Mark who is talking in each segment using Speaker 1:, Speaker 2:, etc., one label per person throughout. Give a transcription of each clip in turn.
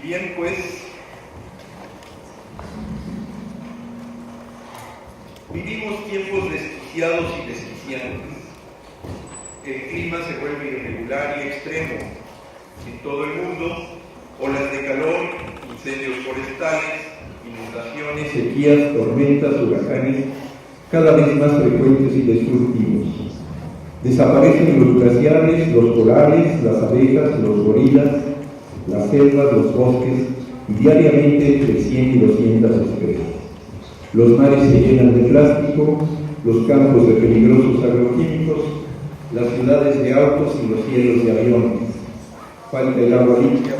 Speaker 1: Bien, pues, vivimos tiempos desquiciados y desquiciantes. El clima se vuelve irregular y extremo en todo el mundo. Olas de calor, incendios forestales, inundaciones, sequías, tormentas, huracanes, cada vez más frecuentes y destructivos. Desaparecen los glaciares, los polares, las abejas, los gorilas, las selvas, los bosques, y diariamente entre 100 y 200 especies. Los mares se llenan de plástico, los campos de peligrosos agroquímicos, las ciudades de autos y los cielos de aviones. Falta el agua limpia a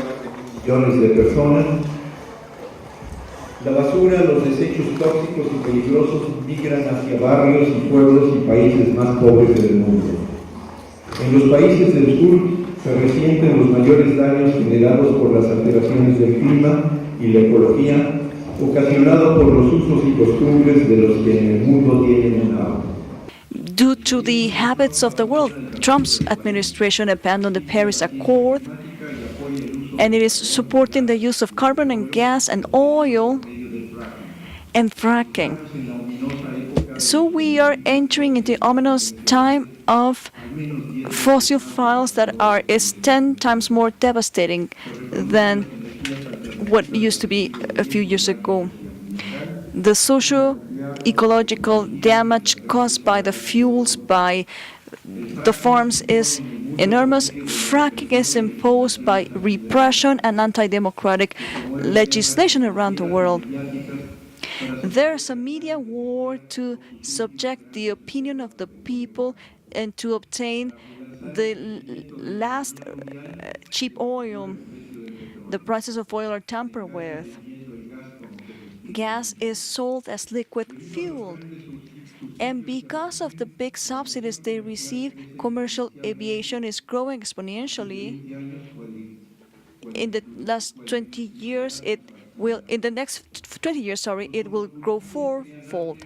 Speaker 1: millones de personas. La basura, los desechos tóxicos y peligrosos migran hacia barrios y pueblos y países más pobres del mundo. En los países del sur se resienten los mayores daños generados por las alteraciones del clima y la ecología, ocasionado por los usos y costumbres de los que en el mundo tienen un auto.
Speaker 2: Due to the habits of the world, Trump's administration abandoned the Paris Accord, and it is supporting the use of carbon and gas and oil and fracking. So we are entering into the ominous time of fossil fuels that is 10 times more devastating than what used to be a few years ago. The socio-ecological damage caused by the fuels, by the farms, is enormous. Fracking is imposed by repression and anti-democratic legislation around the world. There's a media war to subject the opinion of the people and to obtain the last cheap oil. The prices of oil are tampered with. Gas is sold as liquid fuel. And because of the big subsidies they receive, commercial aviation is growing exponentially. In the last 20 years, in the next 20 years, it will grow fourfold.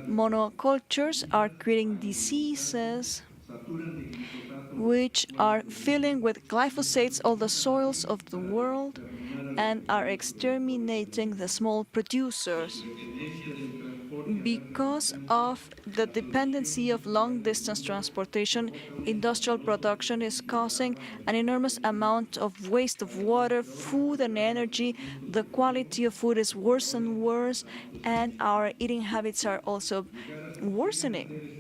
Speaker 2: Monocultures are creating diseases which are filling with glyphosates all the soils of the world and are exterminating the small producers. Because of the dependency of long-distance transportation, industrial production is causing an enormous amount of waste of water, food, and energy. The quality of food is worse and worse, and our eating habits are also worsening.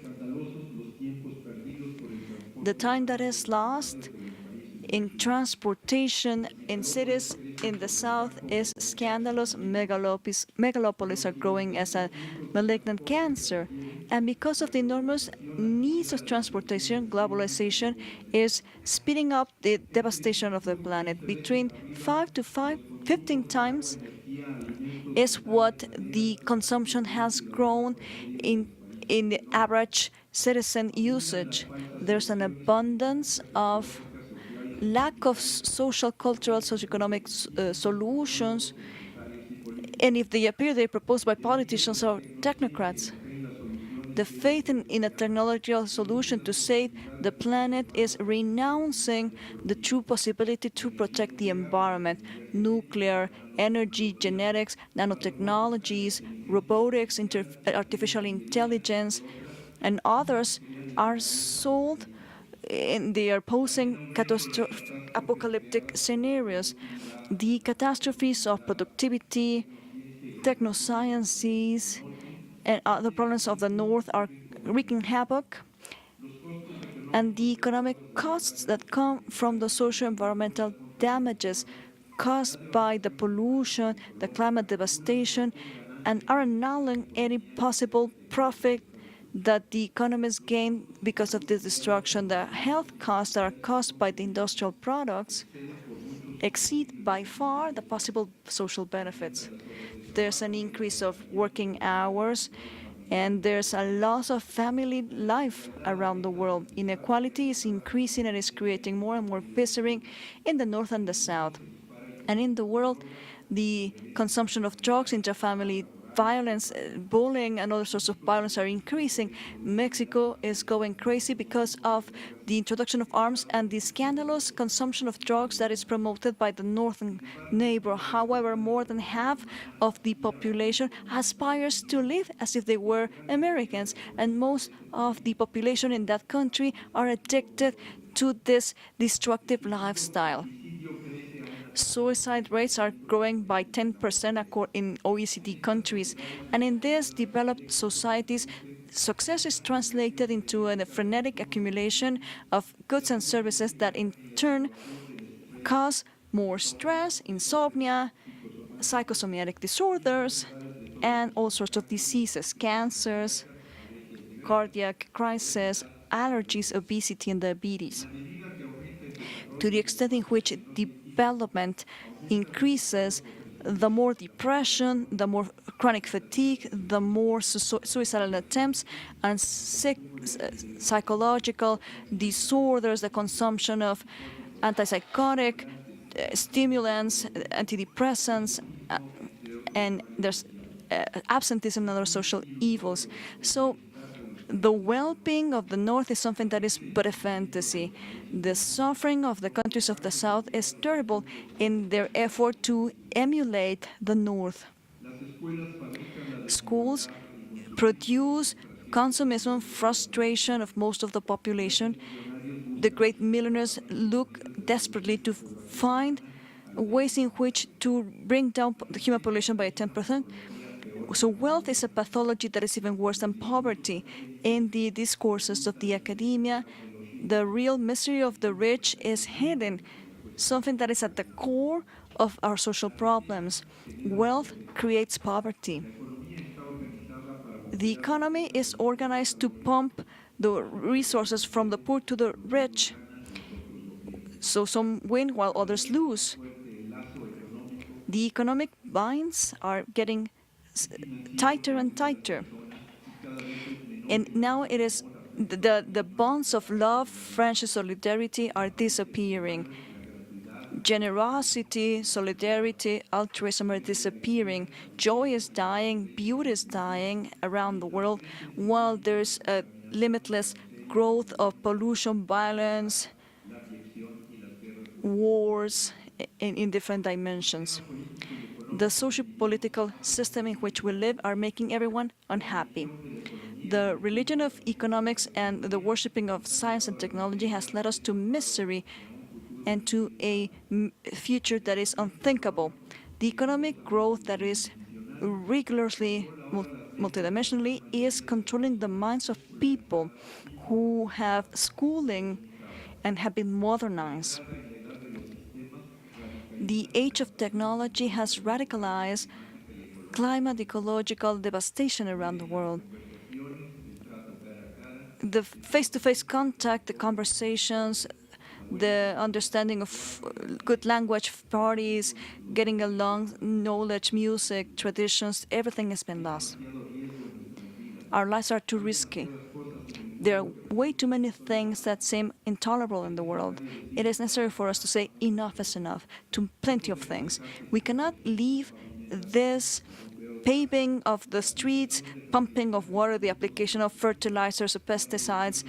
Speaker 2: The time that is lost in transportation in cities in the south is scandalous. Megalopolis are growing as a malignant cancer. And because of the enormous needs of transportation, globalization is speeding up the devastation of the planet. Between 5 to 15 times is what the consumption has grown in the average citizen usage. There's an abundance of lack of social, cultural, socioeconomic solutions, and if they appear, they're proposed by politicians or technocrats. The faith in a technological solution to save the planet is renouncing the true possibility to protect the environment. Nuclear energy, genetics, nanotechnologies, robotics, artificial intelligence, and others are sold, and they are posing apocalyptic scenarios. The catastrophes of productivity, technosciences, and other problems of the North are wreaking havoc. And the economic costs that come from the socio-environmental damages caused by the pollution, the climate devastation, and are annulling any possible profit that the economists gain because of this destruction. The health costs that are caused by the industrial products exceed by far the possible social benefits. There's an increase of working hours, and there's a loss of family life around the world. Inequality is increasing and is creating more and more misery in the north and the south. And in the world, the consumption of drugs, intrafamily violence, bullying, and other sorts of violence are increasing. Mexico is going crazy because of the introduction of arms and the scandalous consumption of drugs that is promoted by the northern neighbor. However, more than half of the population aspires to live as if they were Americans, and most of the population in that country are addicted to this destructive lifestyle. Suicide rates are growing by 10% in OECD countries, and in these developed societies, success is translated into a frenetic accumulation of goods and services that in turn cause more stress, insomnia, psychosomatic disorders, and all sorts of diseases, cancers, cardiac crisis, allergies, obesity, and diabetes. To the extent in which development increases, the more depression, the more chronic fatigue, the more suicidal attempts, and psychological disorders, the consumption of antipsychotic stimulants, antidepressants, and there's absenteeism and other social evils. So the well-being of the North is something that is but a fantasy. The suffering of the countries of the South is terrible in their effort to emulate the North. Schools produce consumerism, frustration of most of the population. The great millionaires look desperately to find ways in which to bring down the human population by 10%. So wealth is a pathology that is even worse than poverty. In the discourses of the academia, the real misery of the rich is hidden, something that is at the core of our social problems. Wealth creates poverty. The economy is organized to pump the resources from the poor to the rich. So some win while others lose. The economic binds are getting tighter and tighter. And now it is the bonds of love, friendship, solidarity are disappearing. Generosity, solidarity, altruism are disappearing. Joy is dying, beauty is dying around the world, while there's a limitless growth of pollution, violence, wars in different dimensions. The socio-political system in which we live are making everyone unhappy. The religion of economics and the worshipping of science and technology has led us to misery and to a future that is unthinkable. The economic growth that is rigorously multidimensionally is controlling the minds of people who have schooling and have been modernized. The age of technology has radicalized climate ecological devastation around the world. The face-to-face contact, the conversations, the understanding of good language, parties, getting along, knowledge, music, traditions, everything has been lost. Our lives are too risky. There are way too many things that seem intolerable in the world. It is necessary for us to say enough is enough to plenty of things. We cannot leave this paving of the streets, pumping of water, the application of fertilizers or pesticides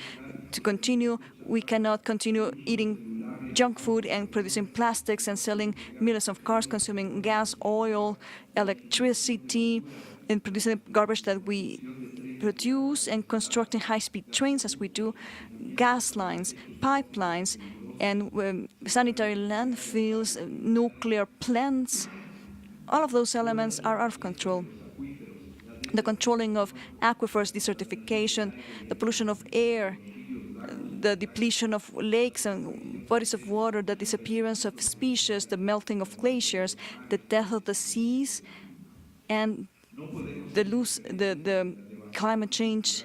Speaker 2: to continue. We cannot continue eating junk food and producing plastics and selling millions of cars, consuming gas, oil, electricity, and producing garbage that we produce, and constructing high-speed trains as we do, gas lines, pipelines, and sanitary landfills, nuclear plants. All of those elements are out of control. The controlling of aquifers, desertification, the pollution of air, the depletion of lakes and bodies of water, the disappearance of species, the melting of glaciers, the death of the seas, and the climate change.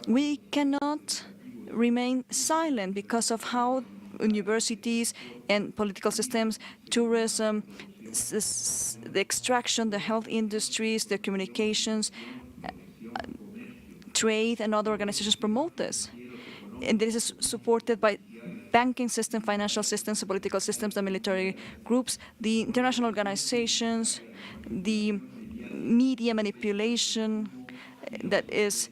Speaker 2: We cannot remain silent because of how universities and political systems, tourism, the extraction, the health industries, the communications, trade, and other organizations promote this. And this is supported by banking system, financial systems, political systems, the military groups, the international organizations, the media manipulation that is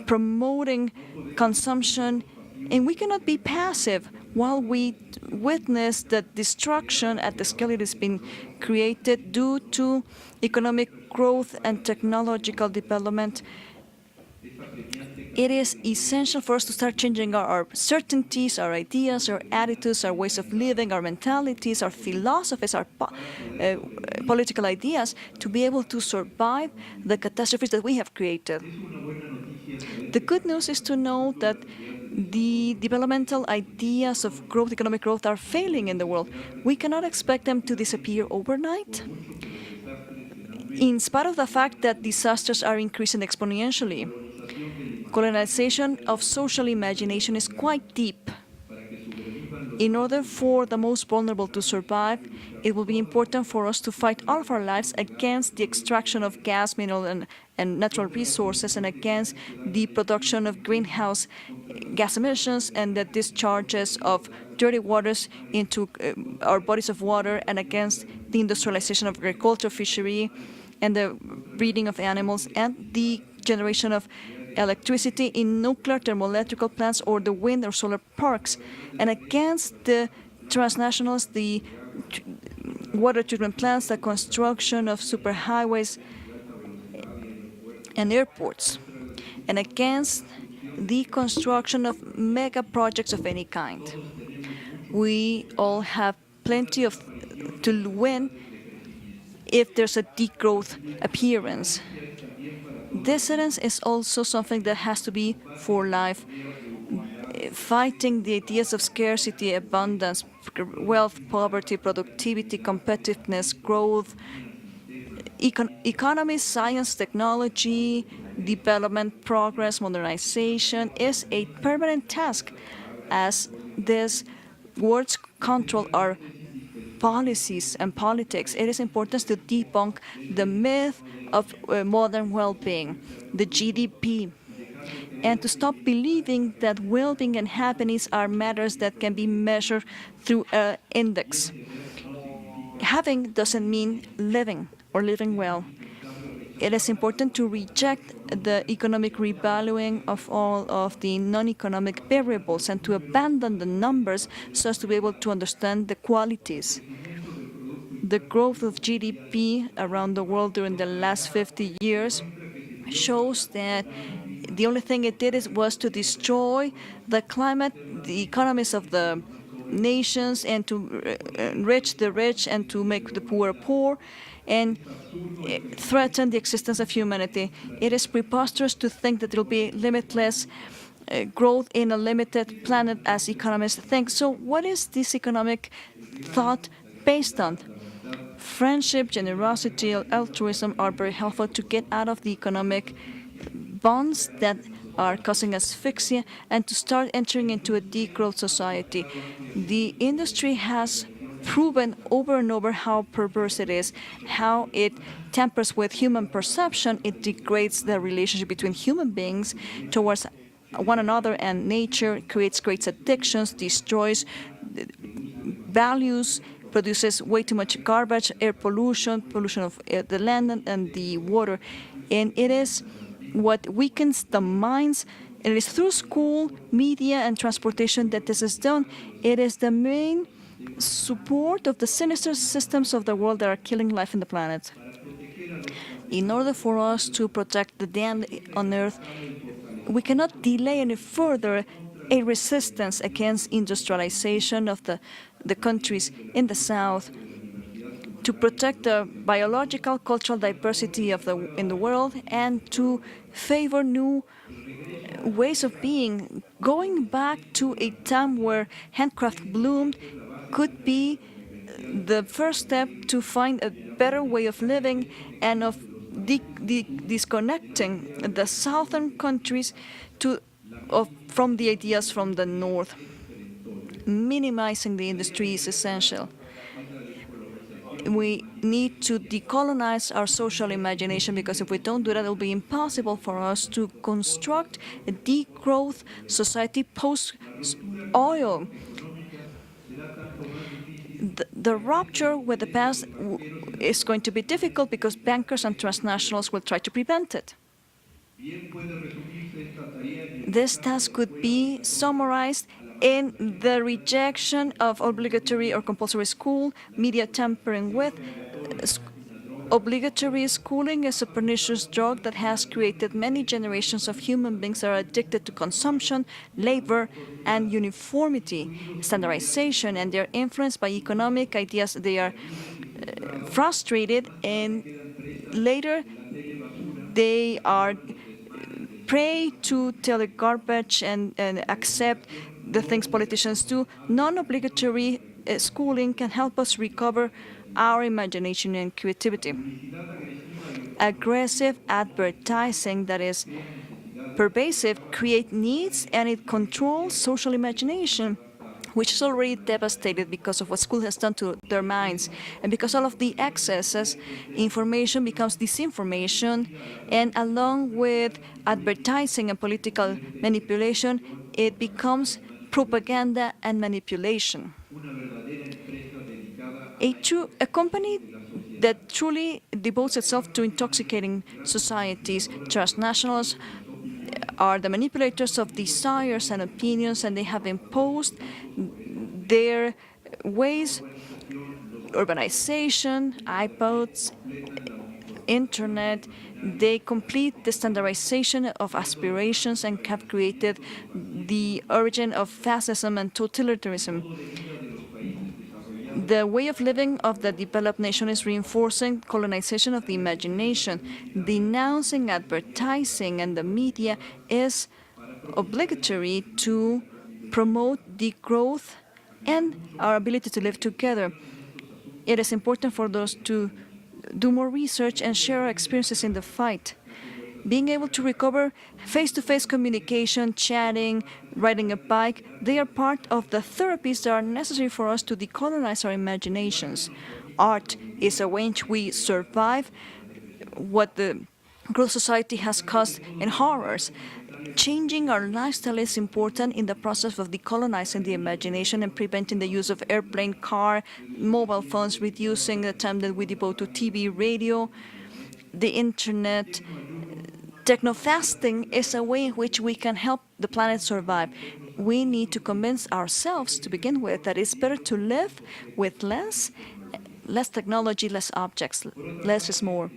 Speaker 2: promoting consumption, and we cannot be passive while we witness the destruction at the scale it has been created due to economic growth and technological development. It is essential for us to start changing our certainties, our ideas, our attitudes, our ways of living, our mentalities, our philosophies, our political ideas to be able to survive the catastrophes that we have created. The good news is to know that the developmental ideas of growth, economic growth, are failing in the world. We cannot expect them to disappear overnight, in spite of the fact that disasters are increasing exponentially. Colonization of social imagination is quite deep. In order for the most vulnerable to survive, it will be important for us to fight all of our lives against the extraction of gas, mineral, and natural resources, and against the production of greenhouse gas emissions and the discharges of dirty waters into our bodies of water, and against the industrialization of agriculture, fishery, and the breeding of animals, and the generation of electricity in nuclear thermoelectrical plants or the wind or solar parks, and against the transnationals, the water treatment plants, the construction of superhighways and airports, and against the construction of mega projects of any kind. We all have plenty to win if there's a degrowth appearance. Dissidence is also something that has to be for life. Fighting the ideas of scarcity, abundance, wealth, poverty, productivity, competitiveness, growth, economy, science, technology, development, progress, modernization is a permanent task, as these words control our policies and politics. It is important to debunk the myth of modern well-being, the GDP, and to stop believing that well-being and happiness are matters that can be measured through an index. Having doesn't mean living or living well. It is important to reject the economic revaluing of all of the non-economic variables and to abandon the numbers so as to be able to understand the qualities. The growth of GDP around the world during the last 50 years shows that the only thing it did was to destroy the climate, the economies of the nations, and to enrich the rich and to make the poor poor, and threaten the existence of humanity. It is preposterous to think that there will be limitless growth in a limited planet as economists think. So what is this economic thought based on? Friendship, generosity, altruism are very helpful to get out of the economic bonds that are causing asphyxia and to start entering into a degrowth society. The industry has proven over and over how perverse it is, how it tampers with human perception, it degrades the relationship between human beings towards one another and nature, creates great addictions, destroys values, produces way too much garbage, air pollution, pollution of the land and the water. And it is what weakens the minds. It is through school, media, and transportation that this is done. It is the main support of the sinister systems of the world that are killing life in the planet. In order for us to protect the damned on Earth, we cannot delay any further a resistance against industrialization of the countries in the South, to protect the biological, cultural diversity in the world, and to favor new ways of being. Going back to a time where handcraft bloomed could be the first step to find a better way of living and of disconnecting the southern countries from the ideas from the north. Minimizing the industry is essential. We need to decolonize our social imagination, because if we don't do that, it will be impossible for us to construct a degrowth society post-oil. The rupture with the past is going to be difficult because bankers and transnationals will try to prevent it. This task could be summarized in the rejection of obligatory or compulsory school, media tampering with. Obligatory schooling is a pernicious drug that has created many generations of human beings that are addicted to consumption, labor, and uniformity, standardization, and they're influenced by economic ideas. They are frustrated, and later they are prey to tele-garbage and accept the things politicians do. Non-obligatory schooling can help us recover our imagination and creativity. Aggressive advertising that is pervasive creates needs and it controls social imagination, which is already devastated because of what school has done to their minds. And because all of the excesses, information becomes disinformation, and along with advertising and political manipulation, it becomes propaganda and manipulation. A company that truly devotes itself to intoxicating societies, transnationals, are the manipulators of desires and opinions, and they have imposed their ways, urbanization, iPods, internet. They complete the standardization of aspirations and have created the origin of fascism and totalitarianism. The way of living of the developed nation is reinforcing colonization of the imagination. Denouncing advertising and the media is obligatory to promote degrowth and our ability to live together. It is important for those to do more research and share our experiences in the fight. Being able to recover face-to-face communication, chatting, riding a bike, they are part of the therapies that are necessary for us to decolonize our imaginations. Art is a way in which we survive what the growth society has caused in horrors. Changing our lifestyle is important in the process of decolonizing the imagination and preventing the use of airplane, car, mobile phones, reducing the time that we devote to TV, radio, the internet. Techno-fasting is a way in which we can help the planet survive. We need to convince ourselves to begin with that it's better to live with less technology, less objects, less is more.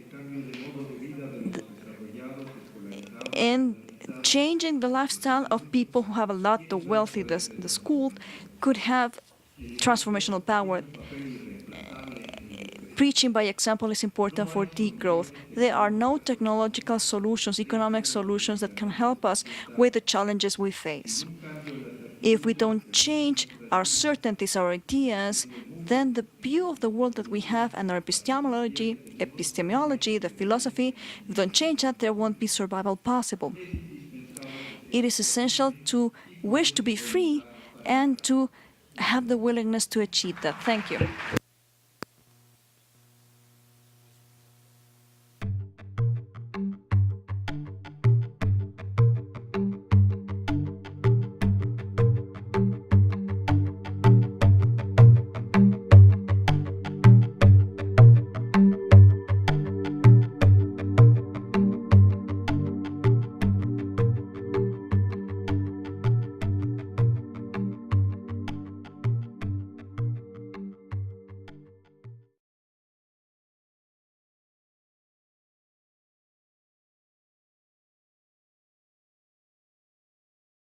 Speaker 2: And changing the lifestyle of people who have a lot, the wealthy, the schooled, could have transformational power. Preaching by example is important for degrowth. There are no technological solutions, economic solutions that can help us with the challenges we face. If we don't change our certainties, our ideas, then the view of the world that we have and our epistemology, the philosophy, if we don't change that, there won't be survival possible. It is essential to wish to be free and to have the willingness to achieve that. Thank you.